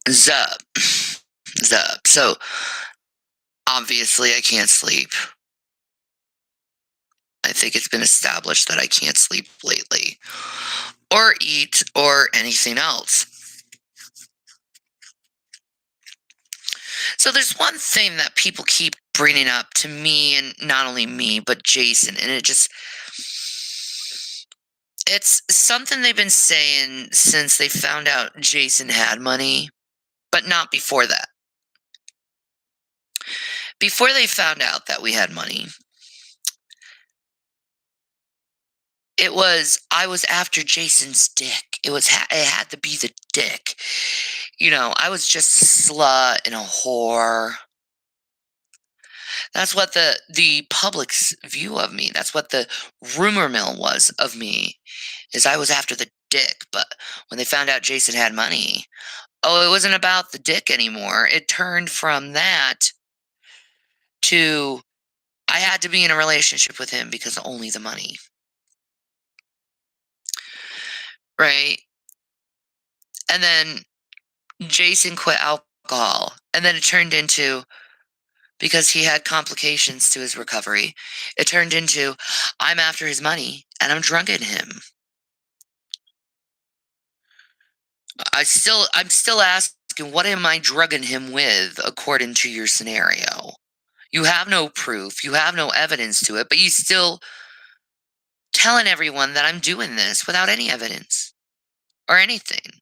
Zup. Zup. So, obviously, I can't sleep. I think it's been established that I can't sleep lately, or eat, or anything else. So, there's one thing that people keep bringing up to me, and not only me, but Jason, and it's something they've been saying since they found out Jason had money, but not before that. Before they found out that we had money, I was after Jason's dick. It had to be the dick. I was just a slut and a whore. That's what the public's view of me. That's what the rumor mill was of me, is I was after the dick. But when they found out Jason had money, oh, it wasn't about the dick anymore. It turned from that to I had to be in a relationship with him because of only the money. Right? And then Jason quit alcohol. And then it turned into, because he had complications to his recovery, it turned into I'm after his money and I'm drugging him. I'm still asking, what am I drugging him with according to your scenario? You have no proof, you have no evidence to it, but you still telling everyone that I'm doing this without any evidence or anything.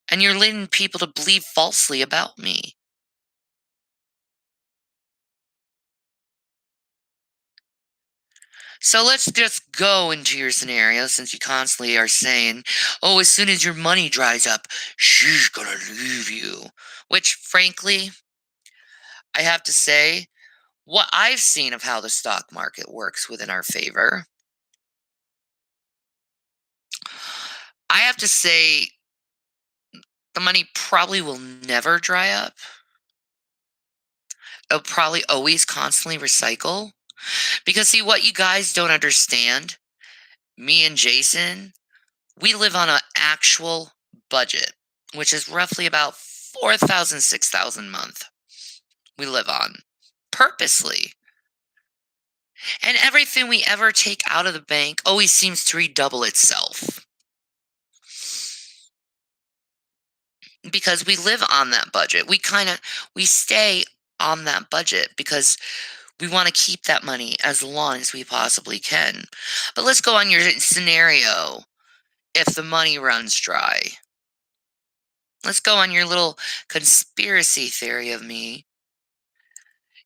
And you're leading people to believe falsely about me. So let's just go into your scenario, since you constantly are saying, oh, as soon as your money dries up, she's gonna leave you. Which, frankly, I have to say, what I've seen of how the stock market works within our favor, I have to say the money probably will never dry up. It'll probably always constantly recycle. Because, see, what you guys don't understand, me and Jason, we live on an actual budget, which is roughly about 4,000, 6,000 a month. We live on purposely. And everything we ever take out of the bank always seems to redouble itself. Because we live on that budget. We stay on that budget because we want to keep that money as long as we possibly can. But let's go on your scenario if the money runs dry. Let's go on your little conspiracy theory of me.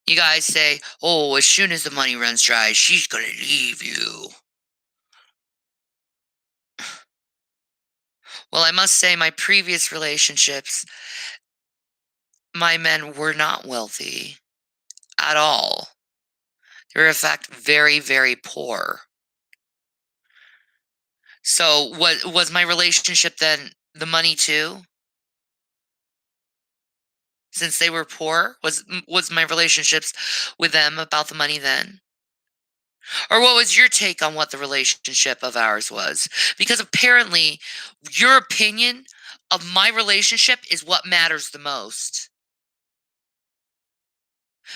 You guys say, oh, as soon as the money runs dry, she's going to leave you. Well, I must say, my previous relationships, my men were not wealthy at all. They were, in fact, very, very poor. So, what was my relationship then the money too? Since they were poor, was my relationships with them about the money then? Or what was your take on what the relationship of ours was? Because apparently, your opinion of my relationship is what matters the most.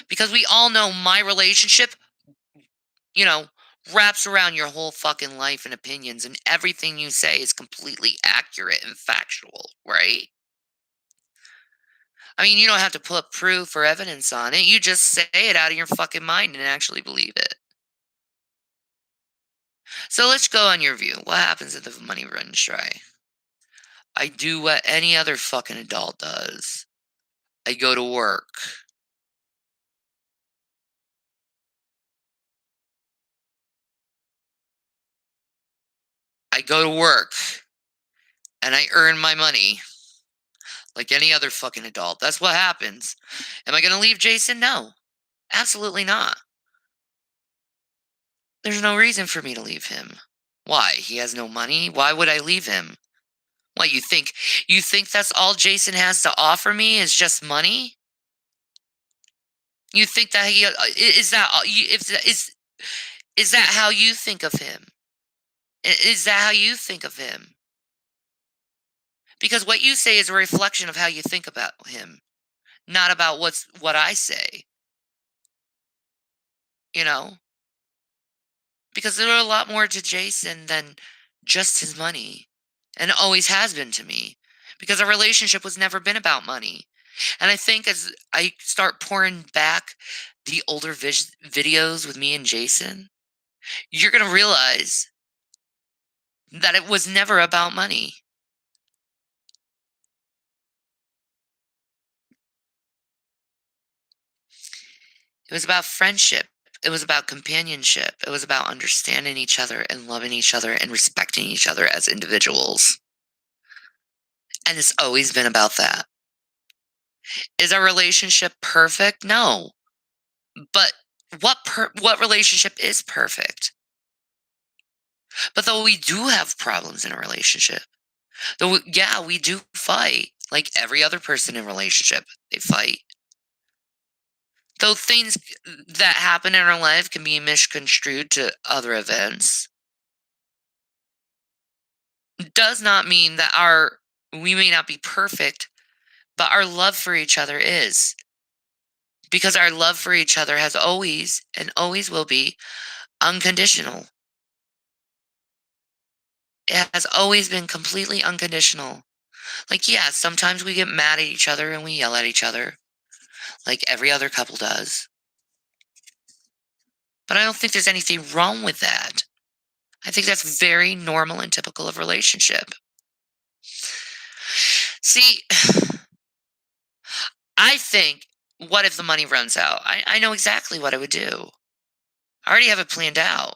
Because we all know my relationship, you know, wraps around your whole fucking life and opinions, and everything you say is completely accurate and factual, right? I mean, you don't have to put proof or evidence on it. You just say it out of your fucking mind and actually believe it. So let's go on your view. What happens if the money runs dry? I do what any other fucking adult does. I go to work. I go to work and I earn my money like any other fucking adult. That's what happens. Am I going to leave Jason? No. Absolutely not. There's no reason for me to leave him. Why? He has no money? Why would I leave him? What, you think that's all Jason has to offer me is just money? You think that is that is that how you think of him? Is that how you think of him? Because what you say is a reflection of how you think about him, not about what I say, you know? Because there are a lot more to Jason than just his money, and always has been to me, because our relationship was never been about money. And I think as I start pouring back the older videos with me and Jason, you're going to realize that it was never about money. It was about friendship. It was about companionship. It was about understanding each other and loving each other and respecting each other as individuals. And it's always been about that. Is our relationship perfect? No. But what relationship is perfect? But though we do have problems in a relationship, though yeah, we do fight like every other person in a relationship. They fight. Though things that happen in our life can be misconstrued to other events, does not mean that our we may not be perfect, but our love for each other is. Because our love for each other has always and always will be unconditional. It has always been completely unconditional. Like, yeah, sometimes we get mad at each other and we yell at each other, like every other couple does. But I don't think there's anything wrong with that. I think that's very normal and typical of relationship. See, I think, what if the money runs out? I know exactly what I would do. I already have it planned out.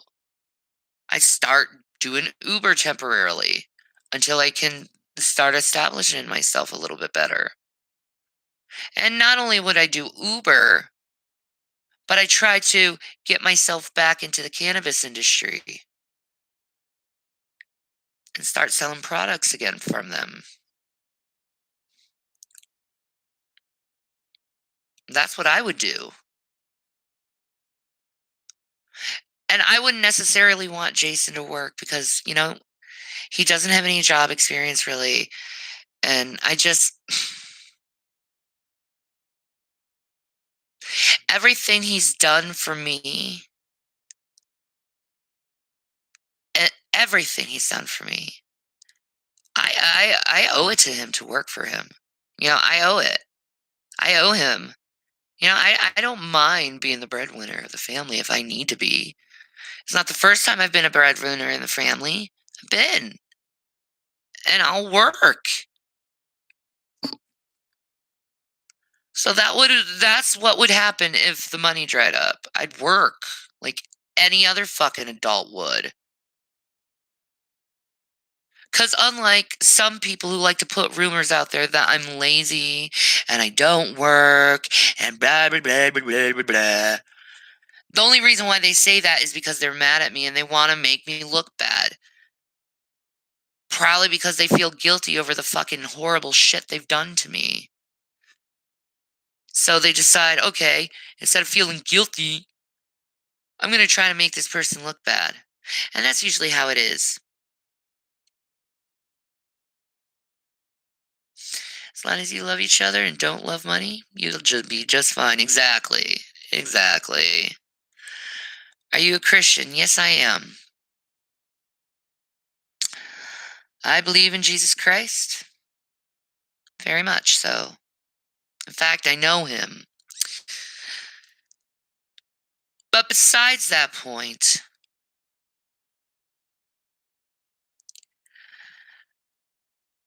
I start doing Uber temporarily until I can start establishing myself a little bit better. And not only would I do Uber, but I try to get myself back into the cannabis industry and start selling products again from them. That's what I would do. And I wouldn't necessarily want Jason to work because, he doesn't have any job experience really. And I just, everything he's done for me, everything he's done for me, I owe it to him to work for him. I owe it. I owe him. I don't mind being the breadwinner of the family if I need to be. It's not the first time I've been a breadwinner in the family. I've been, and I'll work. So that's what would happen if the money dried up. I'd work like any other fucking adult would. Because unlike some people who like to put rumors out there that I'm lazy and I don't work and blah, blah, blah, blah, blah, blah, blah. The only reason why they say that is because they're mad at me and they want to make me look bad. Probably because they feel guilty over the fucking horrible shit they've done to me. So they decide, okay, instead of feeling guilty, I'm going to try to make this person look bad. And that's usually how it is. As long as you love each other and don't love money, you'll just be just fine. Exactly. Exactly. Are you a Christian? Yes, I am. I believe in Jesus Christ. Very much so. In fact, I know him. But besides that point,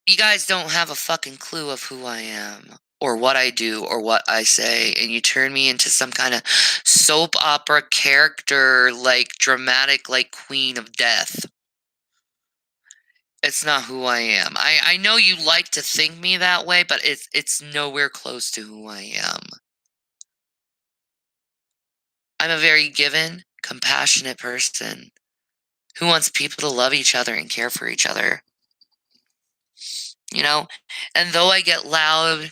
you guys don't have a fucking clue of who I am or what I do or what I say, and you turn me into some kind of soap opera character, like dramatic, like Queen of Death. It's not who I am. I know you like to think me that way, but it's nowhere close to who I am. I'm a very given, compassionate person who wants people to love each other and care for each other. You know, and though I get loud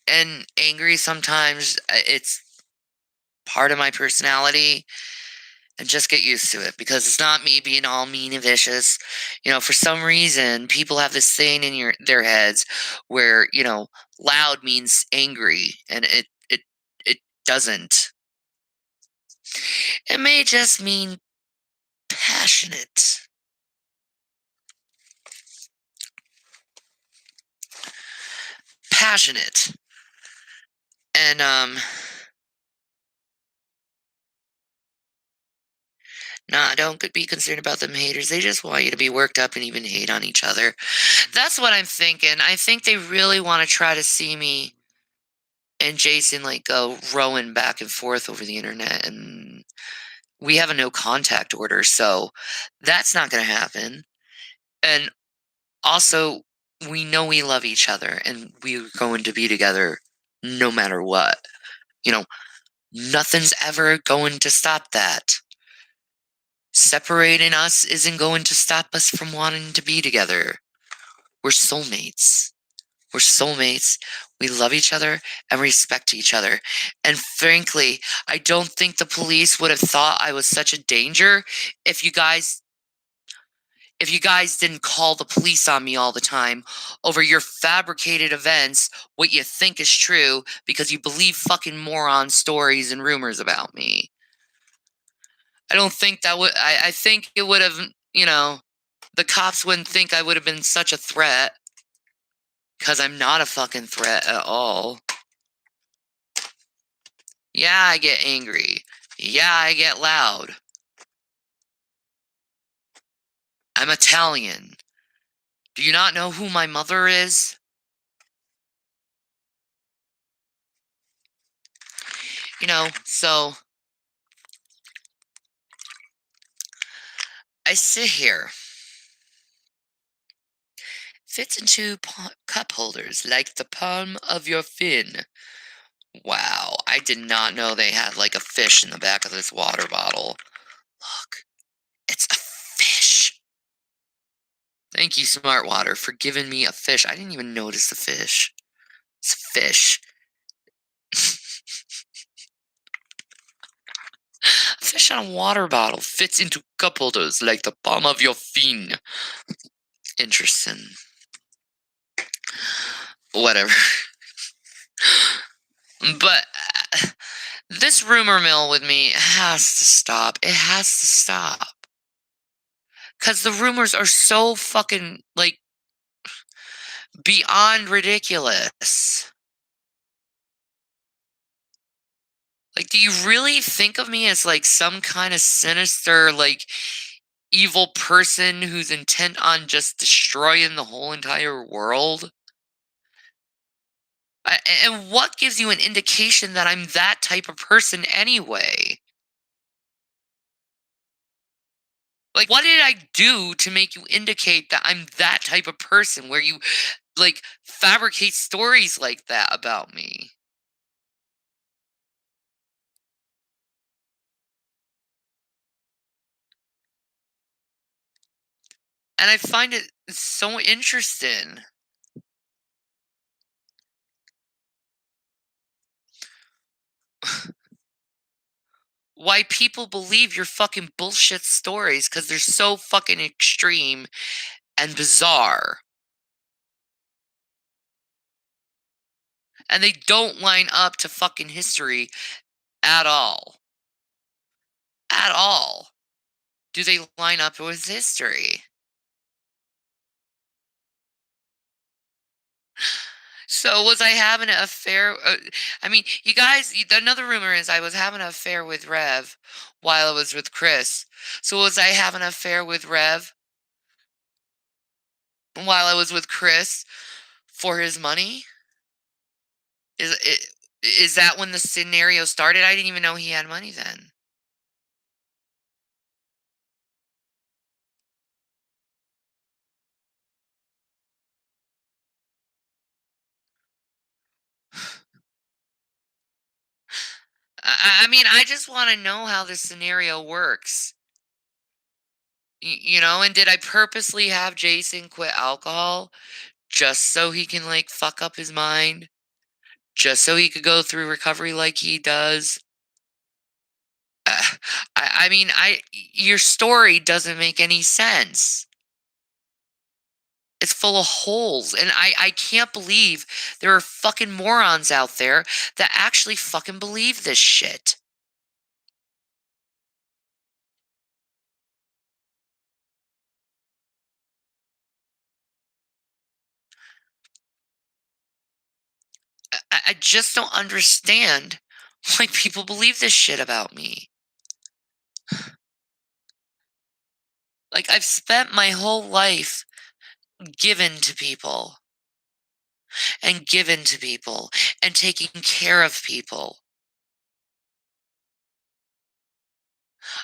and angry sometimes, it's part of my personality. and just get used to it because it's not me being all mean and vicious. For some reason, people have this thing in their heads where, loud means angry, and it doesn't. It may just mean passionate. Passionate. And nah, don't be concerned about them haters. They just want you to be worked up and even hate on each other. That's what I'm thinking. I think they really want to try to see me and Jason like go rowing back and forth over the internet, and we have a no contact order, so that's not going to happen. And also, we know we love each other and we're going to be together no matter what. You know, nothing's ever going to stop that. Separating us isn't going to stop us from wanting to be together. We're soulmates. We're soulmates. We love each other and respect each other. And frankly, I don't think the police would have thought I was such a danger if you guys didn't call the police on me all the time over your fabricated events, what you think is true because you believe fucking moron stories and rumors about me. I don't think that would I think it would have, the cops wouldn't think I would have been such a threat because I'm not a fucking threat at all. Yeah, I get angry. Yeah, I get loud. I'm Italian. Do you not know who my mother is? So I sit here. Fits into cup holders like the palm of your fin. Wow, I did not know they had like a fish in the back of this water bottle. Look, it's a fish. Thank you, Smart Water, for giving me a fish. I didn't even notice the fish. It's a fish. A fish on a water bottle fits into cup holders like the palm of your fin. Interesting. Whatever. But this rumor mill with me has to stop. It has to stop. Because the rumors are so fucking, like, beyond ridiculous. Like, do you really think of me as, like, some kind of sinister, like, evil person who's intent on just destroying the whole entire world? And what gives you an indication that I'm that type of person anyway? Like, what did I do to make you indicate that I'm that type of person where you, like, fabricate stories like that about me? And I find it so interesting why people believe your fucking bullshit stories because they're so fucking extreme and bizarre. And they don't line up to fucking history at all. At all. Do they line up with history? So was I having an affair? I mean, you guys. Another rumor is I was having an affair with Rev while I was with Chris. So was I having an affair with Rev while I was with Chris for his money? Is that when the scenario started? I didn't even know he had money then. I mean, I just want to know how this scenario works. And did I purposely have Jason quit alcohol just so he can like fuck up his mind? Just so he could go through recovery like he does? I mean, your story doesn't make any sense. It's full of holes, and I can't believe there are fucking morons out there that actually fucking believe this shit. I just don't understand why people believe this shit about me. Like, I've spent my whole life given to people and given to people and taking care of people.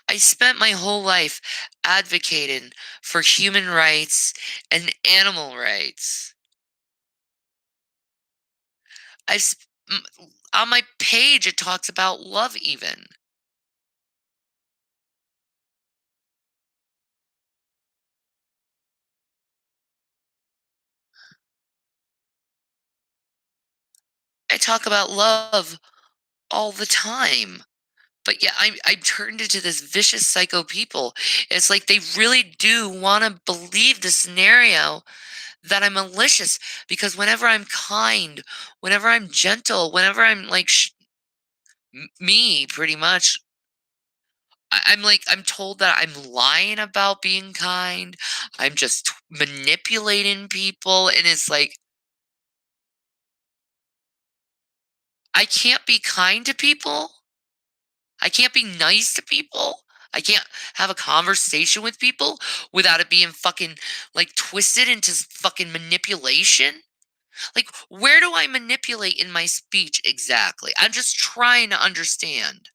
I spent my whole life advocating for human rights and animal rights. I sp- m- on my page it talks about love even. I talk about love all the time. But yeah, I'm turned into this vicious psycho people. It's like they really do want to believe the scenario that I'm malicious because whenever I'm kind, whenever I'm gentle, whenever I'm like me, pretty much, I'm like I'm told that I'm lying about being kind. I'm just manipulating people, and it's like I can't be kind to people. I can't be nice to people. I can't have a conversation with people without it being fucking like twisted into fucking manipulation. Like, where do I manipulate in my speech exactly? I'm just trying to understand.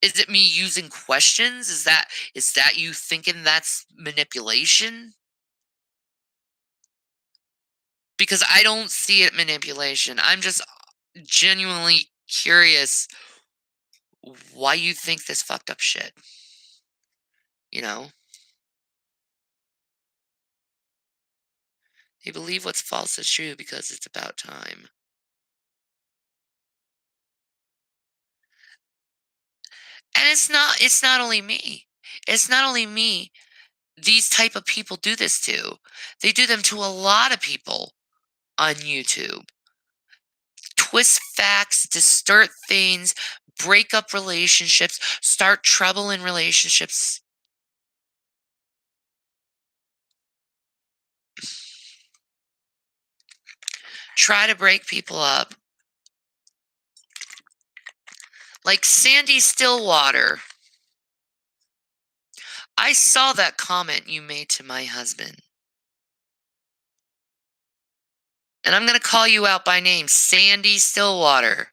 Is it me using questions? Is that you thinking that's manipulation? Because I don't see it manipulation. I'm just genuinely curious why you think this fucked up shit, you know? They believe what's false is true because it's about time. And it's not only me. It's not only me. These type of people do this to. They do them to a lot of people on YouTube. Twist facts, distort things, break up relationships, start trouble in relationships. Try to break people up. Like Sandy Stillwater. I saw that comment you made to my husband. And I'm going to call you out by name, Sandy Stillwater.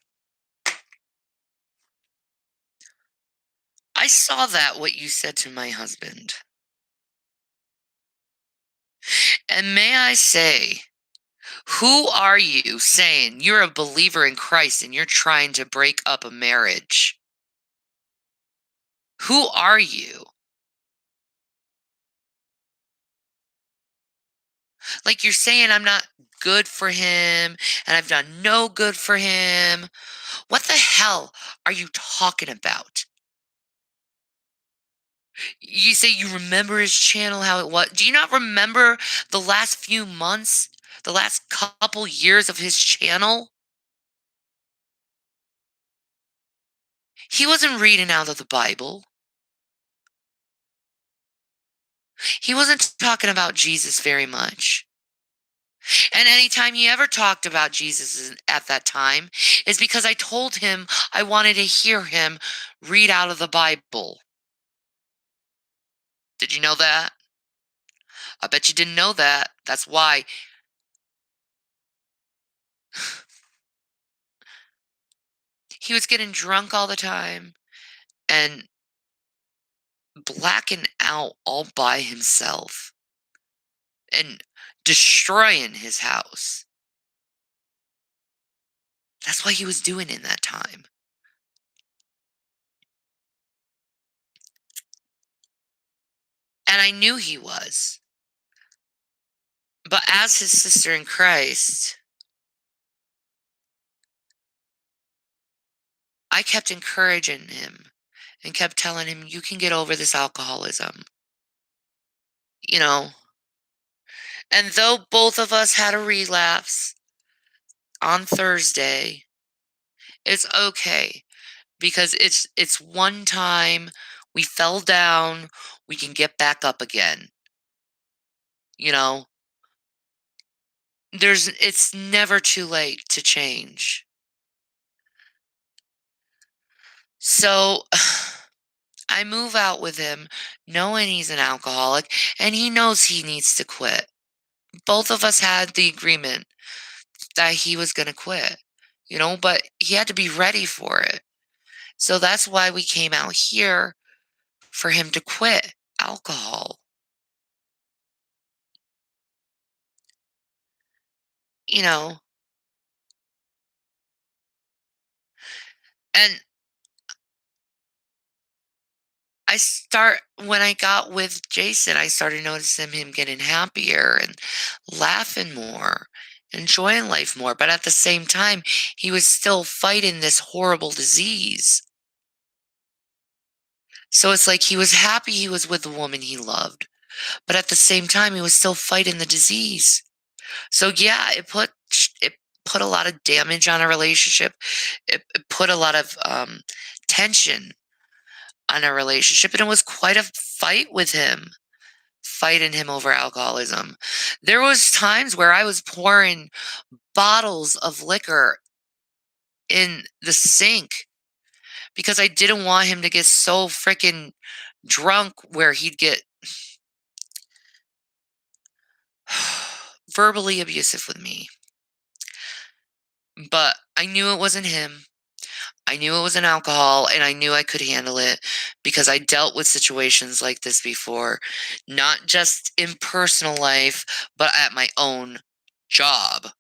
I saw that what you said to my husband. And may I say, who are you saying you're a believer in Christ and you're trying to break up a marriage? Who are you? Like you're saying I'm not good for him and I've done no good for him. What the hell are you talking about? You say you remember his channel, how it was. Do you not remember the last few months, the last couple years of his channel? He wasn't reading out of the Bible. He wasn't talking about Jesus very much. And anytime he ever talked about Jesus at that time is because I told him I wanted to hear him read out of the Bible. Did you know that? I bet you didn't know that. That's why he was getting drunk all the time and blacking out all by himself and destroying his house. That's what he was doing in that time. And I knew he was. But as his sister in Christ, I kept encouraging him and kept telling him, "You can get over this alcoholism." You know? And though both of us had a relapse on Thursday, it's okay because it's one time we fell down, we can get back up again. You know? It's never too late to change. So I move out with him knowing he's an alcoholic and he knows he needs to quit. Both of us had the agreement that he was going to quit, but he had to be ready for it. So that's why we came out here for him to quit alcohol, you know. And when I got with Jason, I started noticing him getting happier and laughing more, enjoying life more. But at the same time, he was still fighting this horrible disease. So it's like he was happy he was with the woman he loved, but at the same time, he was still fighting the disease. So yeah, it put a lot of damage on a relationship. It put a lot of tension on a relationship, and it was quite a fight with him, fighting him over alcoholism. There was times where I was pouring bottles of liquor in the sink because I didn't want him to get so freaking drunk where he'd get verbally abusive with me. But I knew it wasn't him. I knew it was an alcohol and I knew I could handle it because I dealt with situations like this before, not just in personal life, but at my own job.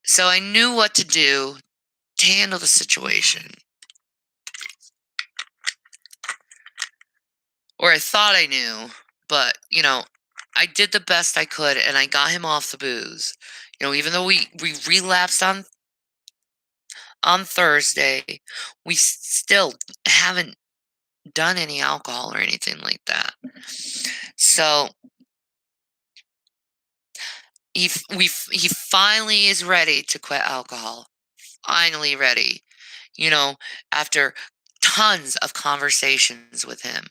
So I knew what to do to handle the situation, or I thought I knew, but I did the best I could and I got him off the booze. Even though we relapsed on Thursday, we still haven't done any alcohol or anything like that. So he finally is ready to quit alcohol. Finally ready. You know, after tons of conversations with him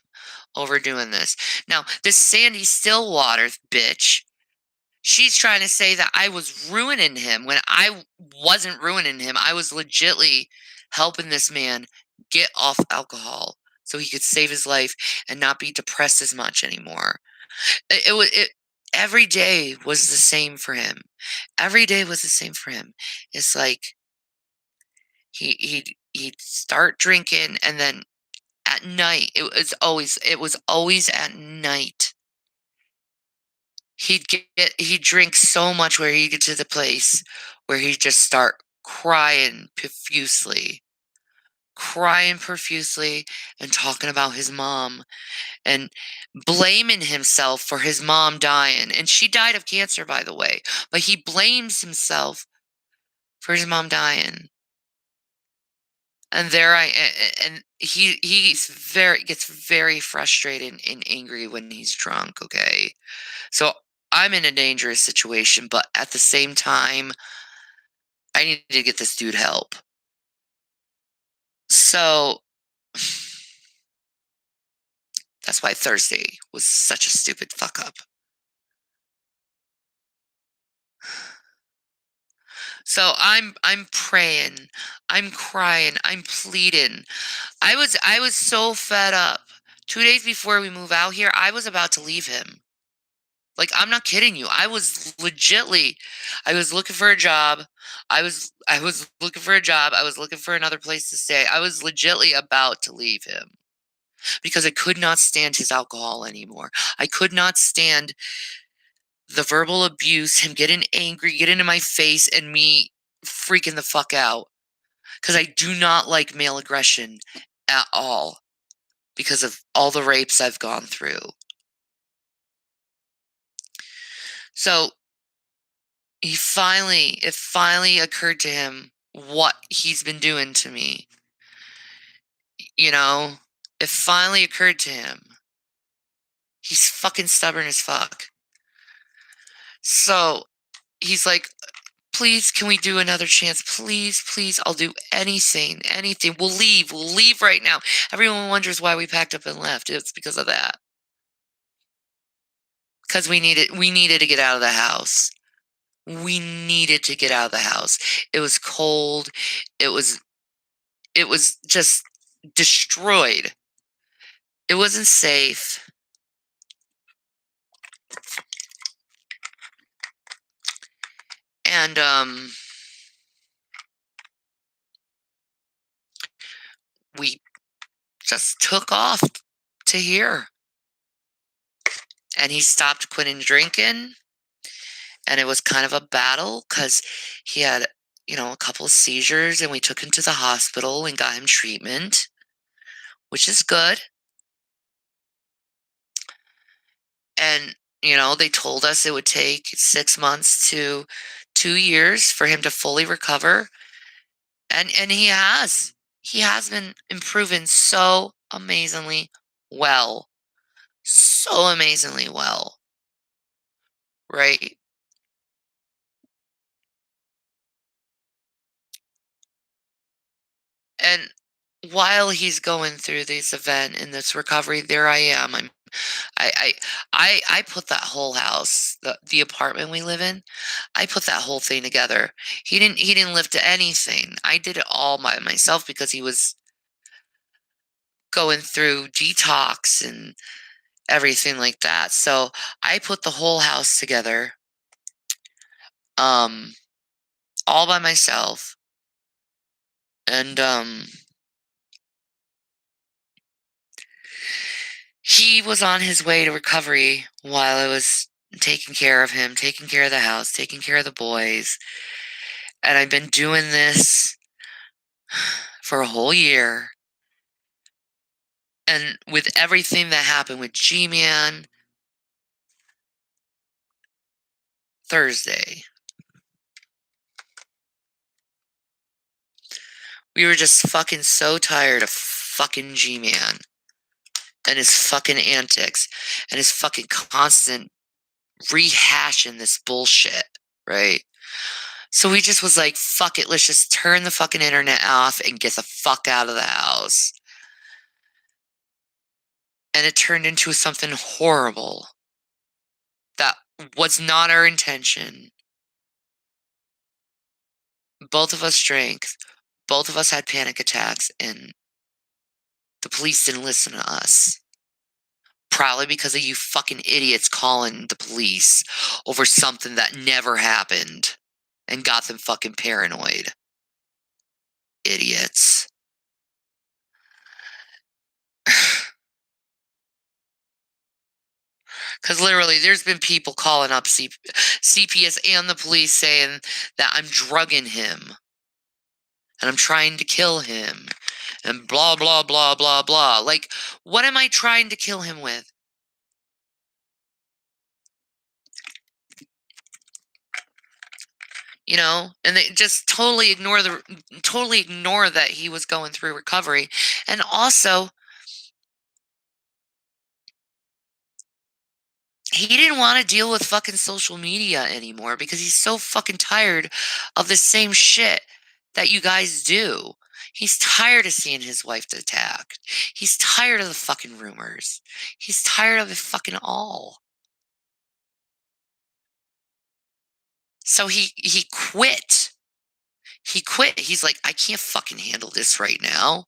over doing this. Now, this Sandy Stillwater bitch, she's trying to say that I was ruining him when I wasn't ruining him. I was legitly helping this man get off alcohol so he could save his life and not be depressed as much anymore. Every day was the same for him. Every day was the same for him. It's like he'd start drinking and then at night it was always at night. He'd drink so much where he'd get to the place where he'd just start crying profusely and talking about his mom and blaming himself for his mom dying. And she died of cancer, by the way, but he blames himself for his mom dying. And and he's very gets very frustrated and angry when he's drunk, okay? So I'm in a dangerous situation, but at the same time, I need to get this dude help. So that's why Thursday was such a stupid fuck up. So I'm praying, I'm crying, I'm pleading. I was so fed up. 2 days before we move out here, I was about to leave him. Like, I'm not kidding you. I was looking for a job. I was looking for a job. I was looking for another place to stay. I was legitly about to leave him because I could not stand his alcohol anymore. I could not stand the verbal abuse, him getting angry, getting in my face, and me freaking the fuck out. Because I do not like male aggression at all because of all the rapes I've gone through. So it finally occurred to him what he's been doing to me, you know? It finally occurred to him. He's fucking stubborn as fuck. So, he's like, "Please, can we do another chance? Please, please, I'll do anything, anything. We'll leave. We'll leave right now." Everyone wonders why we packed up and left. It's because of that. Because we needed to get out of the house. We needed to get out of the house. It was cold. It was it was just destroyed. It wasn't safe. And we just took off to here. And he stopped quitting drinking, and it was kind of a battle because he had, a couple of seizures, and we took him to the hospital and got him treatment, which is good. And, they told us it would take 6 months to 2 years for him to fully recover, and he has. He has been improving so amazingly well. So amazingly well, right? And while he's going through this event and this recovery, there I am. I put that whole house, the apartment we live in, I put that whole thing together. He didn't lift anything. I did it all by myself because he was going through detox and everything like that. So I put the whole house together, um, all by myself. And he was on his way to recovery while I was taking care of him, taking care of the house, taking care of the boys. And I've been doing this for a whole year. And with everything that happened with G Man Thursday, we were just fucking so tired of fucking G Man and his fucking antics and his fucking constant rehashing this bullshit, right? So we just was like, fuck it, let's just turn the fucking internet off and get the fuck out of the house. And it turned into something horrible that was not our intention. Both of us drank, both of us had panic attacks, and the police didn't listen to us. Probably because of you fucking idiots calling the police over something that never happened and got them fucking paranoid. Idiots. Because literally, there's been people calling up CPS and the police saying that I'm drugging him and I'm trying to kill him and blah, blah, blah, blah, blah. Like, what am I trying to kill him with? And they just totally ignore that he was going through recovery. And also, he didn't want to deal with fucking social media anymore because he's so fucking tired of the same shit that you guys do. He's tired of seeing his wife attacked. He's tired of the fucking rumors. He's tired of it fucking all. So he quit. He quit. He's like, I can't fucking handle this right now.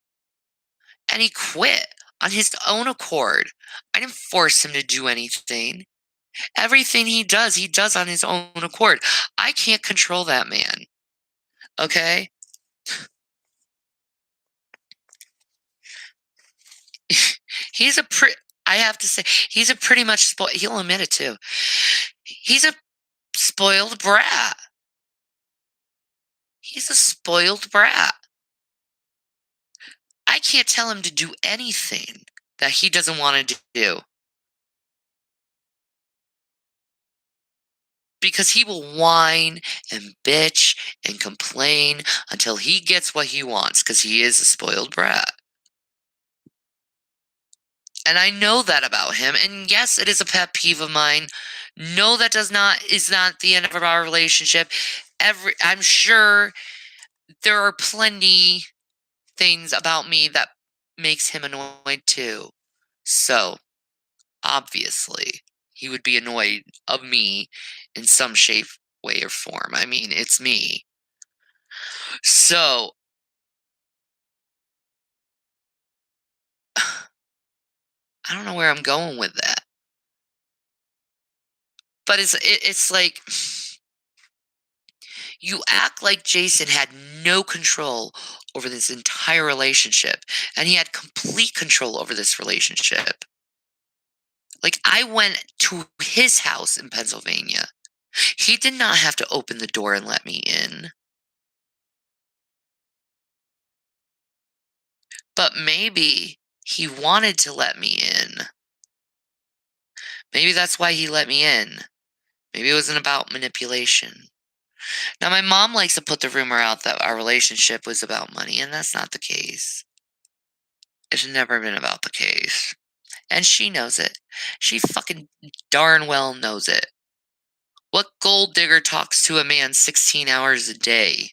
And he quit on his own accord. I didn't force him to do anything. Everything he does on his own accord. I can't control that man. Okay? He's a pretty, I have to say, he's a pretty much spoiled, he'll admit it too. He's a spoiled brat. He's a spoiled brat. I can't tell him to do anything that he doesn't want to do. because he will whine and bitch and complain until he gets what he wants because he is a spoiled brat. And I know that about him. And yes, it is a pet peeve of mine. No, that does not is not the end of our relationship. I'm sure there are plenty things about me that makes him annoyed too. So, obviously, he would be annoyed of me in some shape, way, or form. I mean, it's me. So, I don't know where I'm going with that. But it's like you act like Jason had no control over this entire relationship, and he had complete control over this relationship. Like, I went to his house in Pennsylvania. He did not have to open the door and let me in. But maybe he wanted to let me in. Maybe that's why he let me in. Maybe it wasn't about manipulation. Now, my mom likes to put the rumor out that our relationship was about money, and that's not the case. It's never been about the case. And she knows it. She fucking darn well knows it. What gold digger talks to a man 16 hours a day?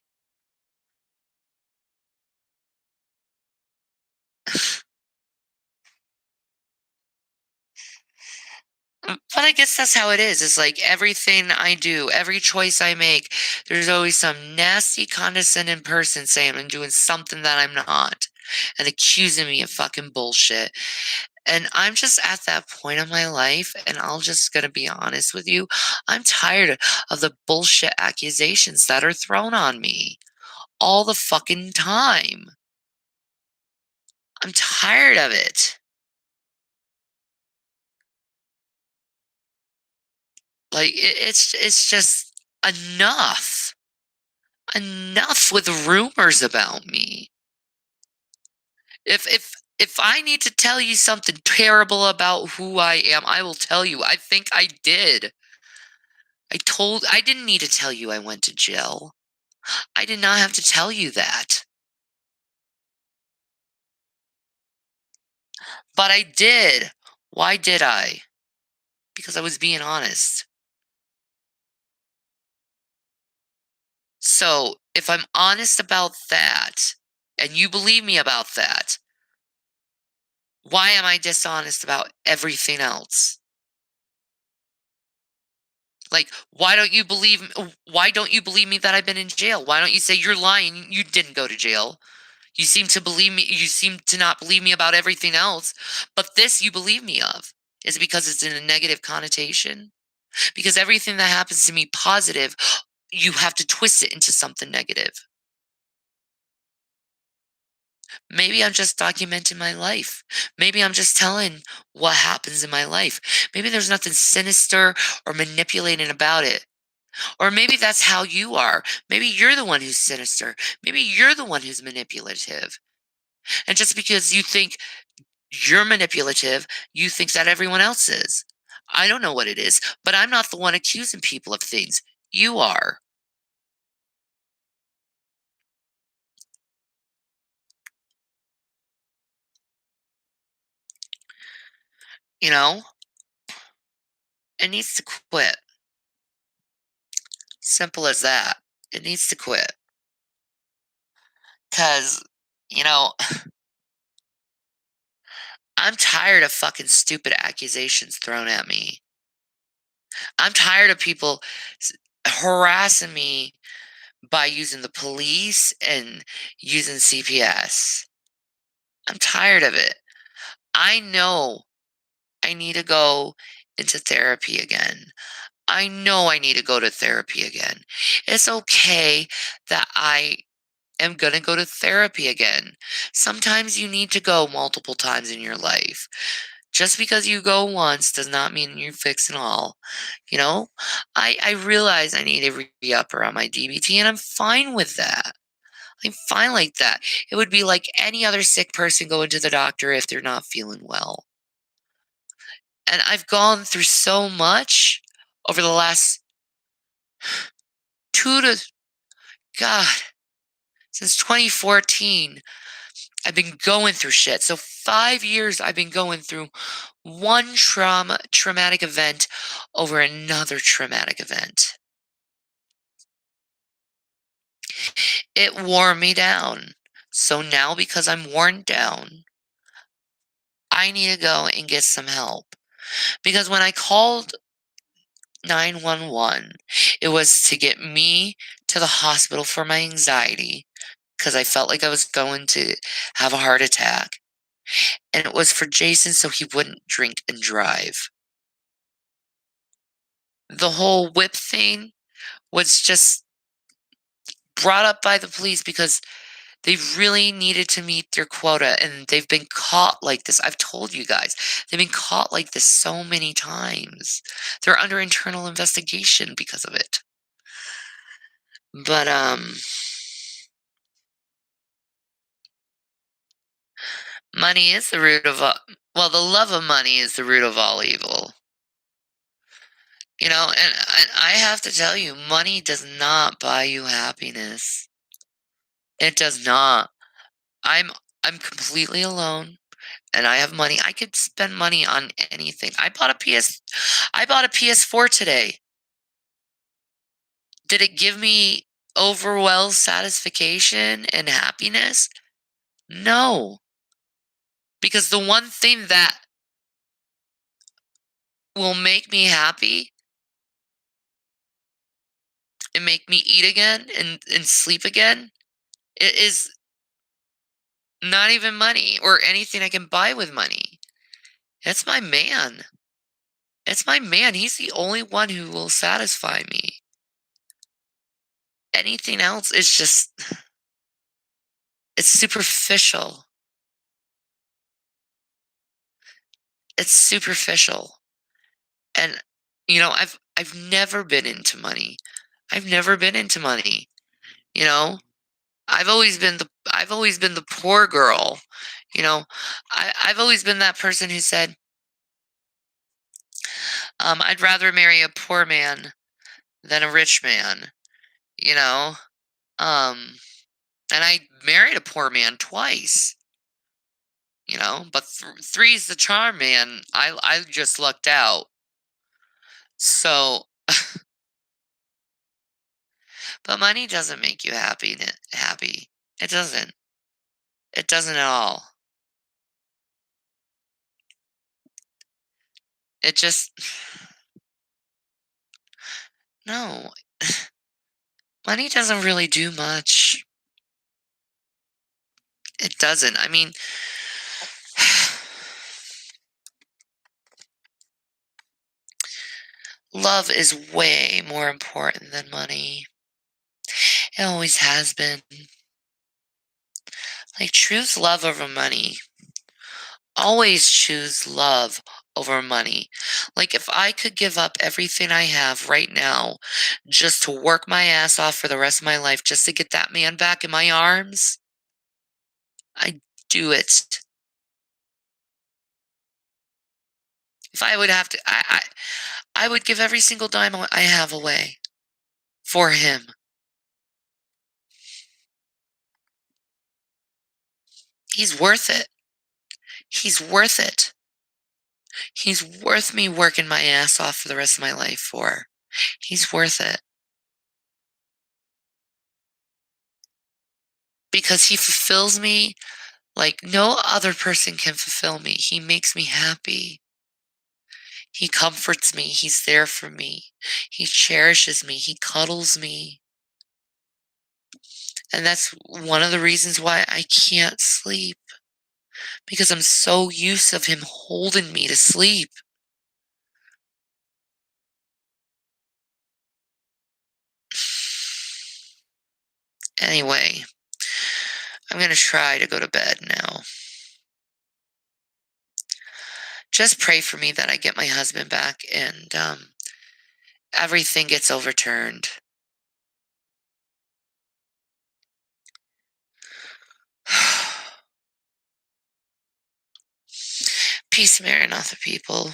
But I guess that's how it is. It's like everything I do, every choice I make, there's always some nasty, condescending person saying I'm doing something that I'm not and accusing me of fucking bullshit. And I'm just at that point in my life, and I'll just gonna be honest with you. I'm tired of the bullshit accusations that are thrown on me all the fucking time. I'm tired of it. Like it's just enough. Enough with rumors about me. If I need to tell you something terrible about who I am, I will tell you. I think I did. I didn't need to tell you I went to jail. I did not have to tell you that. But I did. Why did I? Because I was being honest. So, if I'm honest about that, and you believe me about that, why am I dishonest about everything else? Like, why don't you believe me that I've been in jail? Why don't you say you're lying? You didn't go to jail. You seem to believe me. You seem to not believe me about everything else, but this you believe me of. Is it because it's in a negative connotation? Because everything that happens to me positive, you have to twist it into something negative. Maybe I'm just documenting my life. Maybe I'm just telling what happens in my life. Maybe there's nothing sinister or manipulating about it. Or maybe that's how you are. Maybe you're the one who's sinister. Maybe you're the one who's manipulative. And just because you think you're manipulative, you think that everyone else is. I don't know what it is, but I'm not the one accusing people of things. You are. You know, it needs to quit. Simple as that. It needs to quit. Because, you know, I'm tired of fucking stupid accusations thrown at me. I'm tired of people harassing me by using the police and using CPS. I'm tired of it. I know I need to go into therapy again. I know I need to go to therapy again. It's okay that I am going to go to therapy again. Sometimes you need to go multiple times in your life. Just because you go once does not mean you're fixing all. You know, I realize I need a re-upper on my DBT, and I'm fine with that. I'm fine like that. It would be like any other sick person going to the doctor if they're not feeling well. And I've gone through so much over the last 2 to God, since 2014, I've been going through shit. So 5 years I've been going through one traumatic event over another traumatic event. It wore me down. So now because I'm worn down, I need to go and get some help. Because when I called 911, it was to get me to the hospital for my anxiety because I felt like I was going to have a heart attack. And it was for Jason so he wouldn't drink and drive. The whole whip thing was just brought up by the police because they really needed to meet their quota, and they've been caught like this. I've told you guys, they've been caught like this so many times. They're under internal investigation because of it. But, money is the root of all, well, the love of money is the root of all evil. And I have to tell you, money does not buy you happiness. It does not. I'm I'm completely alone and I have money. I could spend money on anything. I bought a PS4 today. Did it give me overwhelmed satisfaction and happiness? No. Because the one thing that will make me happy and make me eat again and sleep again is not even money or anything I can buy with money. It's my man. It's my man. He's the only one who will satisfy me. Anything else is just, it's superficial. It's superficial. And I've never been into money. I've never been into money, you know? I've always been the poor girl. You know, I've always been that person who said, I'd rather marry a poor man than a rich man, you know? Um, and I married a poor man twice, but three's the charm, man. I just lucked out. So, but money doesn't make you happy. It doesn't. It doesn't at all. It just no. Money doesn't really do much. It doesn't. I mean, love is way more important than money. It always has been. Like, choose love over money. Always choose love over money. Like, if I could give up everything I have right now just to work my ass off for the rest of my life just to get that man back in my arms, I'd do it. If I would have to, I would give every single dime I have away for him. He's worth it. He's worth it. He's worth me working my ass off for the rest of my life for. He's worth it. Because he fulfills me like no other person can fulfill me. He makes me happy. He comforts me. He's there for me. He cherishes me. He cuddles me. And that's one of the reasons why I can't sleep. Because I'm so used of him holding me to sleep. Anyway, I'm going to try to go to bed now. Just pray for me that I get my husband back and everything gets overturned. Peace, Maranatha people.